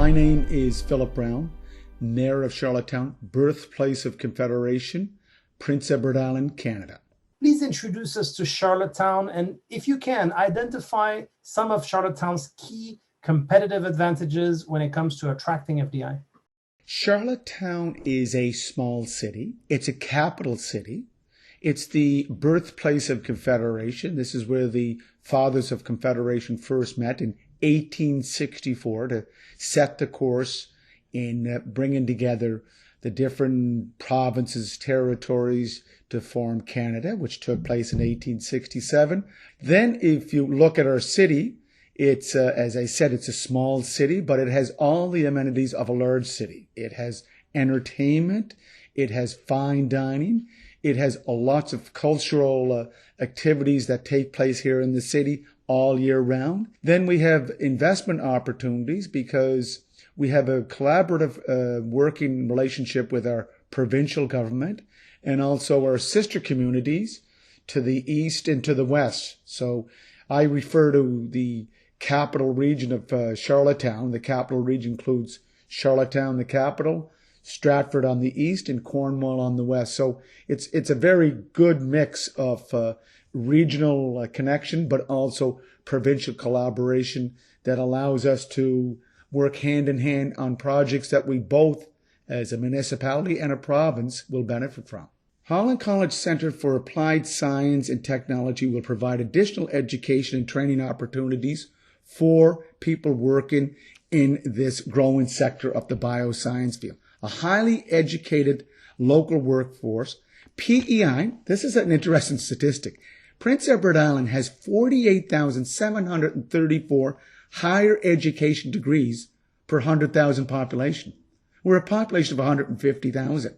My name is Philip Brown, Mayor of Charlottetown, birthplace of Confederation, Prince Edward Island, Canada. Please introduce us to Charlottetown, and if you can, identify some of Charlottetown's key competitive advantages when it comes to attracting FDI. Charlottetown is a small city. It's a capital city. It's the birthplace of Confederation. This is where the fathers of Confederation first met in 1864 to set the course in bringing together the different provinces, territories to form Canada, which took place in 1867. Then if you look at our city, it's, as I said, it's a small city, but it has all the amenities of a large city. It has entertainment. It has fine dining. It has lots of cultural activities that take place here in the city all year round. Then we have investment opportunities because we have a collaborative working relationship with our provincial government and also our sister communities to the east and to the west. So I refer to the capital region of Charlottetown. The capital region includes Charlottetown, the capital, Stratford on the east, and Cornwall on the west. So it's a very good mix of regional connection, but also provincial collaboration that allows us to work hand in hand on projects that we both, as a municipality and a province, will benefit from. Holland College Centre for Applied Science and Technology will provide additional education and training opportunities for people working in this growing sector of the bioscience field. A highly educated local workforce. PEI, this is an interesting statistic. Prince Edward Island has 48,734 higher education degrees per 100,000 population. We're a population of 150,000.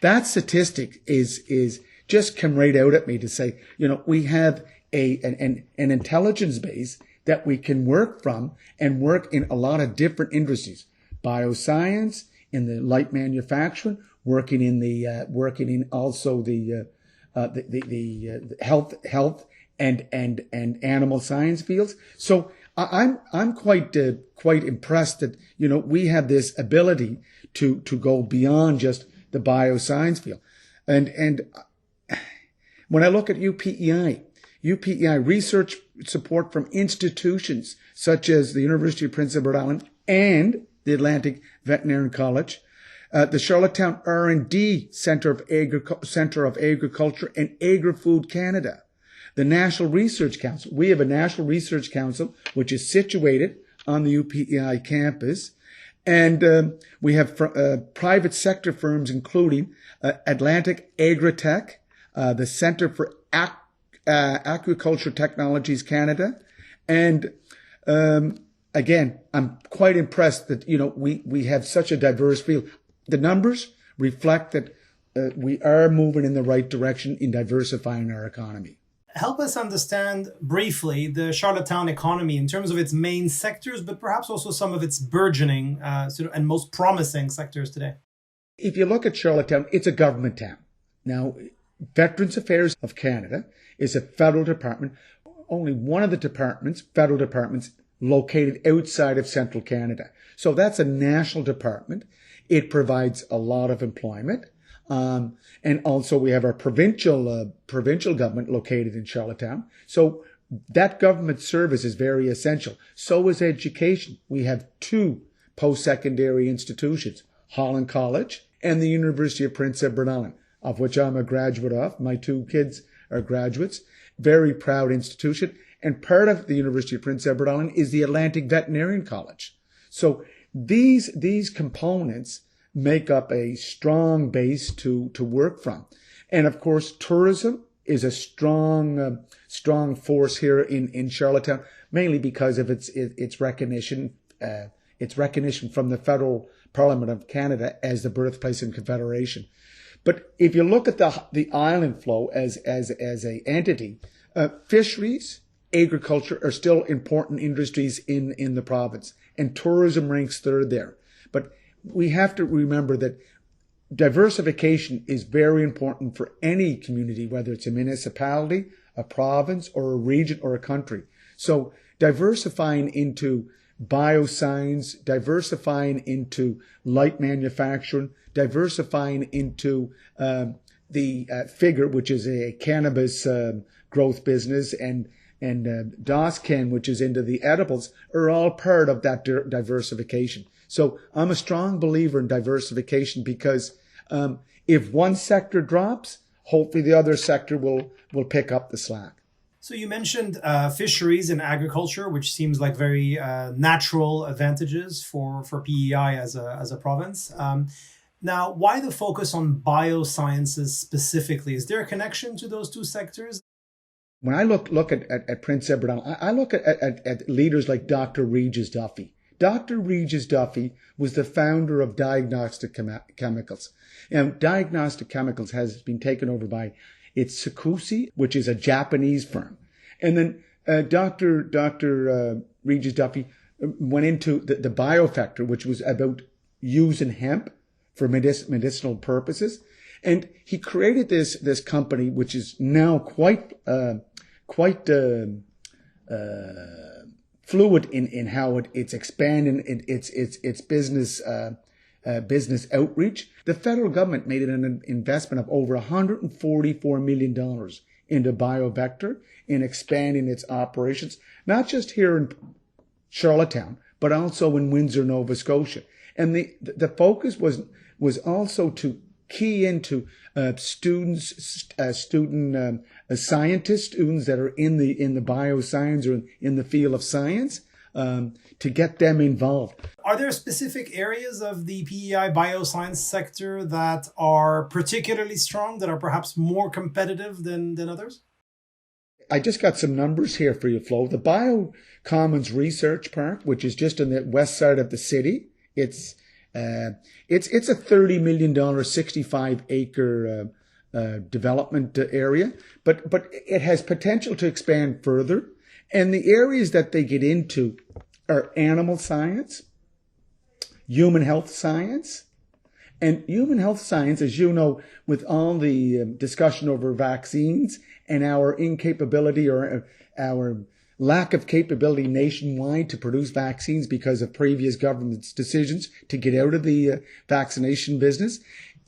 That statistic is just come right out at me to say, we have an intelligence base that we can work from and work in a lot of different industries. Bioscience, in the light manufacturing, working in also the health and animal science fields. So I'm quite impressed that we have this ability to go beyond just the bioscience field. And when I look at UPEI research support from institutions such as the University of Prince Edward Island and the Atlantic Veterinary College, the Charlottetown R&D Centre of Agriculture and Agri-Food Canada, the National Research Council. We have a National Research Council which is situated on the UPEI campus, and we have private sector firms including Atlantic Agritech, the Centre for Aquaculture Technologies Canada, and again, I'm quite impressed that we have such a diverse field. The numbers reflect that we are moving in the right direction in diversifying our economy. Help us understand briefly the Charlottetown economy in terms of its main sectors, but perhaps also some of its burgeoning and most promising sectors today. If you look at Charlottetown, it's a government town. Now, Veterans Affairs of Canada is a federal department, only one of the federal departments, located outside of central Canada. So that's a national department. It provides a lot of employment. And also we have our provincial government located in Charlottetown. So that government service is very essential. So is education. We have two post-secondary institutions, Holland College and the University of Prince Edward Island, of which I'm a graduate of. My two kids are graduates. Very proud institution. And part of the University of Prince Edward Island is the Atlantic Veterinary College. So these components make up a strong base to work from. And of course, tourism is a strong force here in Charlottetown, mainly because of its recognition from the federal Parliament of Canada as the birthplace of Confederation. But if you look at the island flow as a entity, fisheries, agriculture are still important industries in the province, and tourism ranks third there. But we have to remember that diversification is very important for any community, whether it's a municipality, a province, or a region, or a country. So diversifying into bioscience, diversifying into light manufacturing, diversifying into the Figure, which is a cannabis growth business, and Dosken, which is into the edibles, are all part of that diversification. So I'm a strong believer in diversification because if one sector drops, hopefully the other sector will pick up the slack. So you mentioned fisheries and agriculture, which seems like very natural advantages for PEI as a province. Now, why the focus on biosciences specifically? Is there a connection to those two sectors? When I look at Prince Edward Island, I look at leaders like Dr. Regis Duffy. Dr. Regis Duffy was the founder of Diagnostic Chemicals. And Diagnostic Chemicals has been taken over by Sakushi, which is a Japanese firm. And then Dr. Regis Duffy went into the biofactor, which was about using hemp for medicinal purposes. And he created this company, which is now quite fluid in how it's expanding its business outreach. The federal government made an investment of over $144 million into BioVector in expanding its operations, not just here in Charlottetown, but also in Windsor, Nova Scotia. And the focus was also to key into scientists, students that are in the bioscience or in the field of science, to get them involved. Are there specific areas of the PEI bioscience sector that are particularly strong, that are perhaps more competitive than others? I just got some numbers here for you, Flo. The Biocommons Research Park, which is just on the west side of the city, it's a $30 million, 65-acre development area, but it has potential to expand further. And the areas that they get into are animal science, human health science. And human health science, as you know, with all the discussion over vaccines and our incapability or our lack of capability nationwide to produce vaccines because of previous government's decisions to get out of the vaccination business,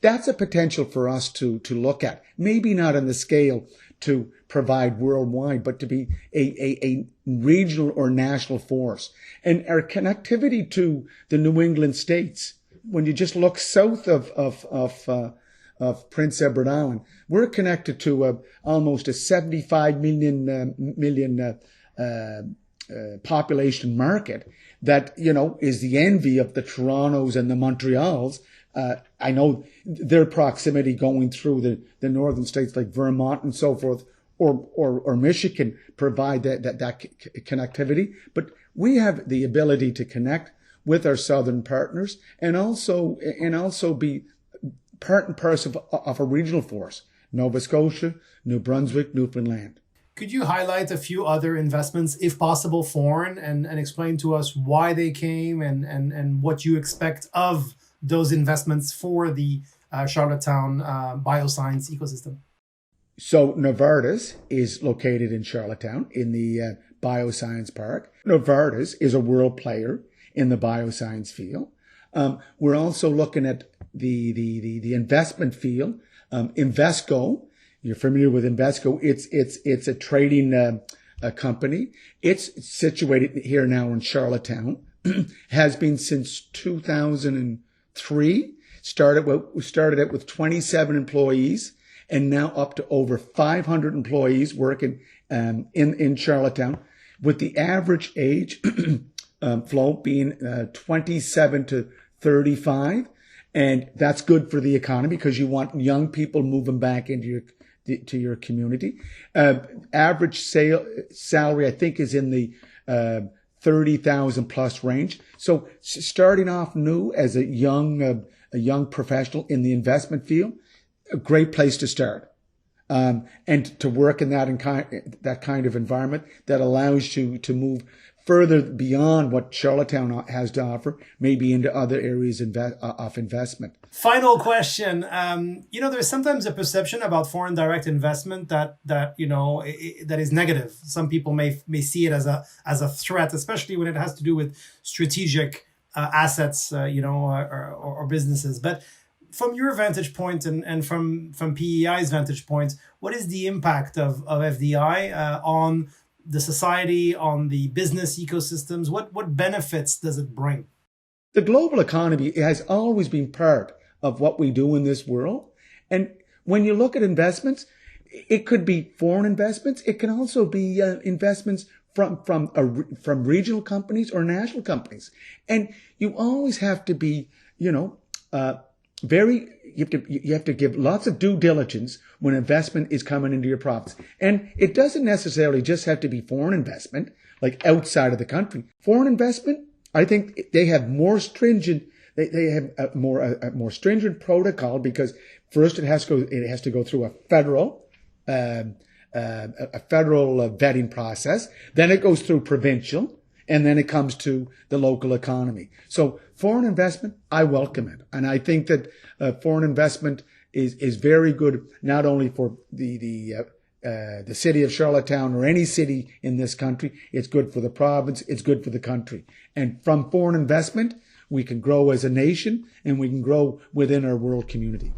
that's a potential for us to look at. Maybe not on the scale to provide worldwide, but to be a regional or national force. And our connectivity to the New England states, when you just look south of Prince Edward Island, we're connected to almost a 75 million population market that, is the envy of the Torontos and the Montreals. I know their proximity going through the northern states like Vermont and so forth, or Michigan provide that connectivity. But we have the ability to connect with our southern partners and also be part and parcel of a regional force, Nova Scotia, New Brunswick, Newfoundland. Could you highlight a few other investments, if possible, foreign, and explain to us why they came and what you expect of those investments for the Charlottetown bioscience ecosystem? So Novartis is located in Charlottetown in the Bioscience Park. Novartis is a world player in the bioscience field. We're also looking at the investment field. Invesco, you're familiar with Invesco. It's a trading company. It's situated here now in Charlottetown. Has been since 2003. Started out with 27 employees, and now up to over 500 employees working in Charlottetown, with the average age Flo being 27 to 35. And that's good for the economy because you want young people moving back into your community. Average salary, I think, is in the 30,000 plus range. So starting off new as a young professional in the investment field, a great place to start. And to work in that kind of environment that allows you to move further beyond what Charlottetown has to offer, maybe into other areas of investment. Final question. There's sometimes a perception about foreign direct investment that that is negative. Some people may see it as a threat, especially when it has to do with strategic assets, or businesses. But from your vantage point and from PEI's vantage point, what is the impact of FDI on the society, on the business ecosystems? What benefits does it bring? The global economy has always been part of what we do in this world. And when you look at investments, it could be foreign investments. It can also be investments from regional companies or national companies. And you always have to be, you have to give lots of due diligence when investment is coming into your province. And it doesn't necessarily just have to be foreign investment, like outside of the country. Foreign investment, I think they have more stringent. They have a more stringent protocol, because first it has to go through a federal vetting process. Then it goes through provincial, and then it comes to the local economy. So foreign investment, I welcome it, and I think that foreign investment is very good, not only for the city of Charlottetown or any city in this country. It's good for the province. It's good for the country. And from foreign investment, we can grow as a nation, and we can grow within our world community.